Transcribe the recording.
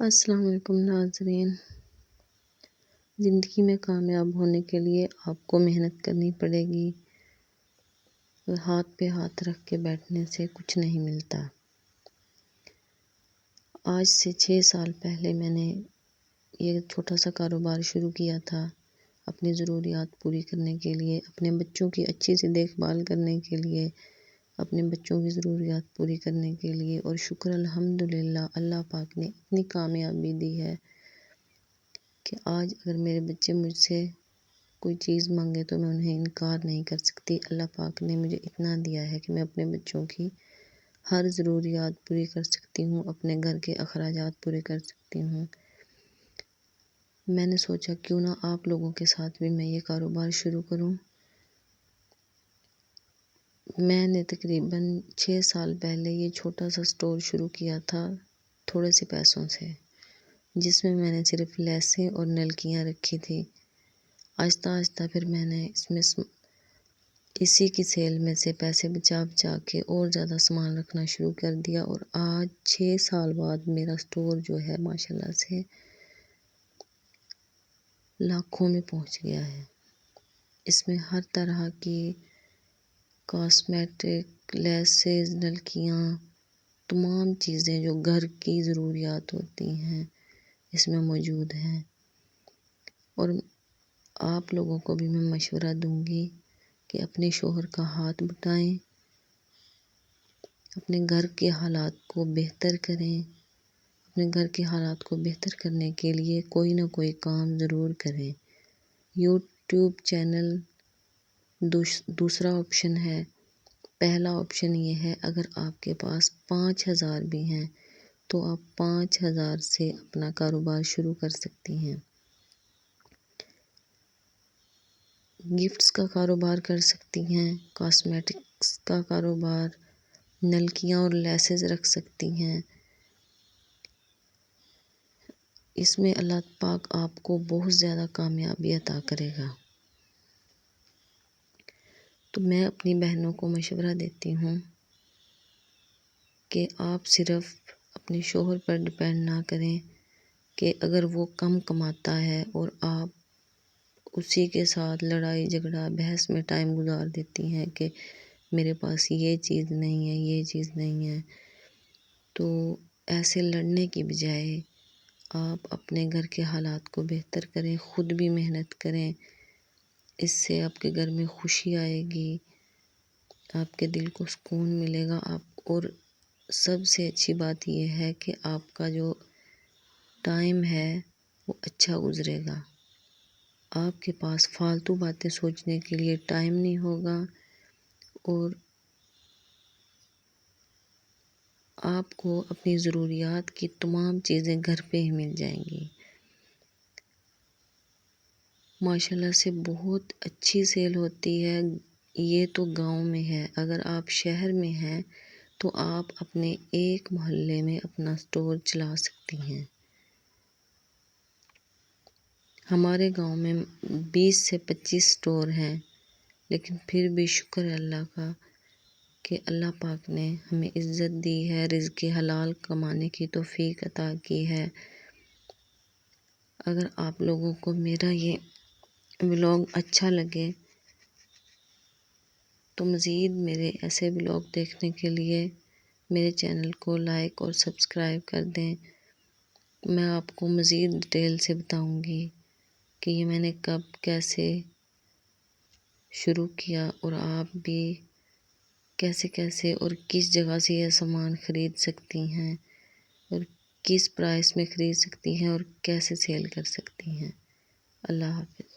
السلام علیکم ناظرین۔ زندگی میں کامیاب ہونے کے لیے آپ کو محنت کرنی پڑے گی، ہاتھ پہ ہاتھ رکھ کے بیٹھنے سے کچھ نہیں ملتا۔ آج سے 6 سال پہلے میں نے یہ چھوٹا سا کاروبار شروع کیا تھا، اپنی ضروریات پوری کرنے کے لیے، اپنے بچوں کی اچھی سی دیکھ بھال کرنے کے لیے، اپنے بچوں کی ضروریات پوری کرنے کے لیے، اور شکر الحمدللہ اللہ پاک نے اتنی کامیابی دی ہے کہ آج اگر میرے بچے مجھ سے کوئی چیز مانگے تو میں انہیں انکار نہیں کر سکتی۔ اللہ پاک نے مجھے اتنا دیا ہے کہ میں اپنے بچوں کی ہر ضروریات پوری کر سکتی ہوں، اپنے گھر کے اخراجات پورے کر سکتی ہوں۔ میں نے سوچا کیوں نہ آپ لوگوں کے ساتھ بھی میں یہ کاروبار شروع کروں۔ میں نے تقریباً 6 سال پہلے یہ چھوٹا سا سٹور شروع کیا تھا تھوڑے سے پیسوں سے، جس میں نے صرف لیسیں اور نلکیاں رکھی تھی۔ آہستہ آہستہ پھر میں نے اسی کی سیل میں سے پیسے بچا کے اور زیادہ سامان رکھنا شروع کر دیا، اور آج 6 سال بعد میرا سٹور جو ہے ماشاءاللہ سے لاکھوں میں پہنچ گیا ہے۔ اس میں ہر طرح کی کاسمیٹک، لیسز، نلکیاں، تمام چیزیں جو گھر کی ضروریات ہوتی ہیں اس میں موجود ہیں۔ اور آپ لوگوں کو بھی میں مشورہ دوں گی کہ اپنے شوہر کا ہاتھ بٹائیں، اپنے گھر کے حالات کو بہتر کریں، اپنے گھر کے حالات کو بہتر کرنے کے لیے کوئی نہ کوئی کام ضرور کریں۔ یوٹیوب چینل دوسرا آپشن ہے۔ پہلا آپشن یہ ہے، اگر آپ کے پاس 5000 بھی ہیں تو آپ 5000 سے اپنا کاروبار شروع کر سکتی ہیں۔ گفٹس کا کاروبار کر سکتی ہیں، کاسمیٹکس کا کاروبار، نلکیاں اور لیسز رکھ سکتی ہیں۔ اس میں اللہ پاک آپ کو بہت زیادہ کامیابی عطا کرے گا۔ تو میں اپنی بہنوں کو مشورہ دیتی ہوں کہ آپ صرف اپنے شوہر پر ڈیپینڈ نہ کریں کہ اگر وہ کم کماتا ہے اور آپ اسی کے ساتھ لڑائی جھگڑا بحث میں ٹائم گزار دیتی ہیں کہ میرے پاس یہ چیز نہیں ہے، یہ چیز نہیں ہے، تو ایسے لڑنے کی بجائے آپ اپنے گھر کے حالات کو بہتر کریں، خود بھی محنت کریں۔ اس سے آپ کے گھر میں خوشی آئے گی، آپ کے دل کو سکون ملے گا، اور سب سے اچھی بات یہ ہے کہ آپ کا جو ٹائم ہے وہ اچھا گزرے گا۔ آپ کے پاس فالتو باتیں سوچنے کے لیے ٹائم نہیں ہوگا، اور آپ کو اپنی ضروریات کی تمام چیزیں گھر پہ ہی مل جائیں گی۔ ماشاءاللہ سے بہت اچھی سیل ہوتی ہے۔ یہ تو گاؤں میں ہے، اگر آپ شہر میں ہیں تو آپ اپنے ایک محلے میں اپنا سٹور چلا سکتی ہیں۔ ہمارے گاؤں میں 20 سے 25 سٹور ہیں، لیکن پھر بھی شکر ہے اللہ کا کہ اللہ پاک نے ہمیں عزت دی ہے، رزق حلال کمانے کی توفیق عطا کی ہے۔ اگر آپ لوگوں کو میرا یہ ولاگ اچھا لگے تو مزید میرے ایسے ولاگ دیکھنے کے لیے میرے چینل کو لائک اور سبسکرائب کر دیں۔ میں آپ کو مزید ڈیٹیل سے بتاؤں گی کہ یہ میں نے کب کیسے شروع کیا، اور آپ بھی کیسے کیسے اور کس جگہ سے یہ سامان خرید سکتی ہیں، اور کس پرائس میں خرید سکتی ہیں، اور کیسے سیل کر سکتی ہیں۔ اللہ حافظ۔